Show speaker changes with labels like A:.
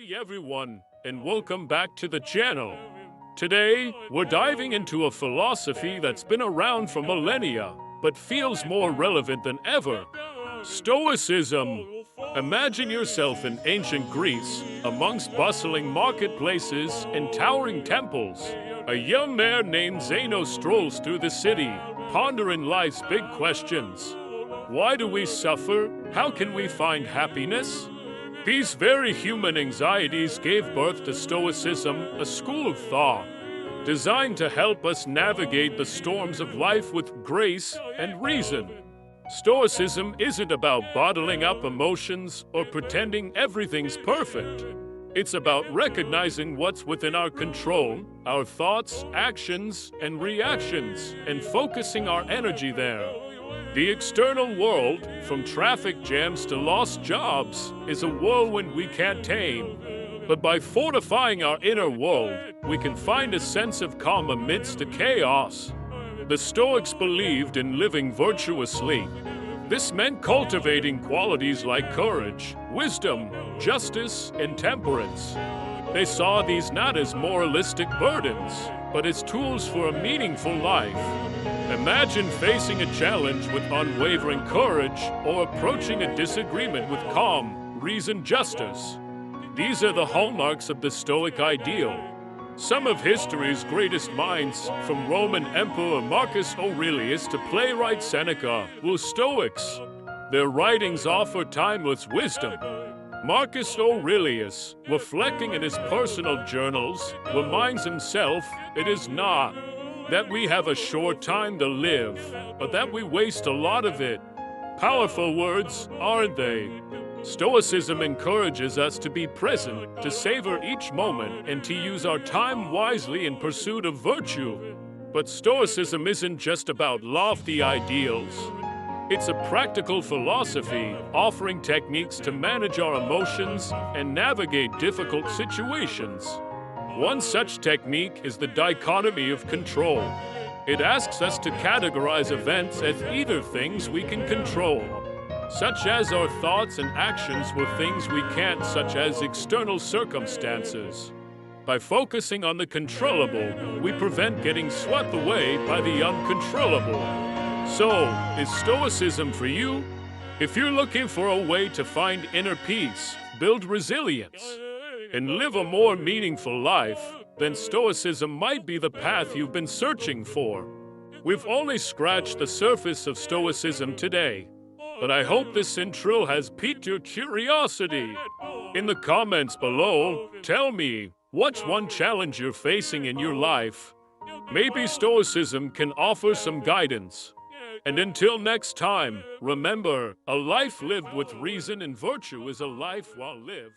A: Hey everyone, and welcome back to the channel. Today, we're diving into a philosophy that's been around for millennia, but feels more relevant than ever. Stoicism. Imagine yourself in ancient Greece, amongst bustling marketplaces and towering temples. A young man named Zeno strolls through the city, pondering life's big questions. Why do we suffer? How can we find happiness? These very human anxieties gave birth to Stoicism, a school of thought designed to help us navigate the storms of life with grace and reason. Stoicism isn't about bottling up emotions or pretending everything's perfect. It's about recognizing what's within our control, our thoughts, actions, and reactions, and focusing our energy there. The external world, from traffic jams to lost jobs, is a whirlwind we can't tame. But by fortifying our inner world, we can find a sense of calm amidst the chaos. The Stoics believed in living virtuously. This meant cultivating qualities like courage, wisdom, justice, and temperance. They saw these not as moralistic burdens, but as tools for a meaningful life. Imagine facing a challenge with unwavering courage or approaching a disagreement with calm, reasoned justice. These are the hallmarks of the Stoic ideal. Some of history's greatest minds, from Roman Emperor Marcus Aurelius to playwright Seneca, were Stoics. Their writings offer timeless wisdom. Marcus Aurelius, reflecting in his personal journals, reminds himself it is not that we have a short time to live, but that we waste a lot of it. Powerful words, aren't they? Stoicism encourages us to be present, to savor each moment, and to use our time wisely in pursuit of virtue. But Stoicism isn't just about lofty ideals. It's a practical philosophy, offering techniques to manage our emotions and navigate difficult situations. One such technique is the dichotomy of control. It asks us to categorize events as either things we can control, such as our thoughts and actions, with things we can't, such as external circumstances. By focusing on the controllable, we prevent getting swept away by the uncontrollable. So, is Stoicism for you? If you're looking for a way to find inner peace, build resilience, and live a more meaningful life, then Stoicism might be the path you've been searching for. We've only scratched the surface of Stoicism today, but I hope this intro has piqued your curiosity. In the comments below, tell me, what's one challenge you're facing in your life? Maybe Stoicism can offer some guidance. And until next time, remember, a life lived with reason and virtue is a life well lived.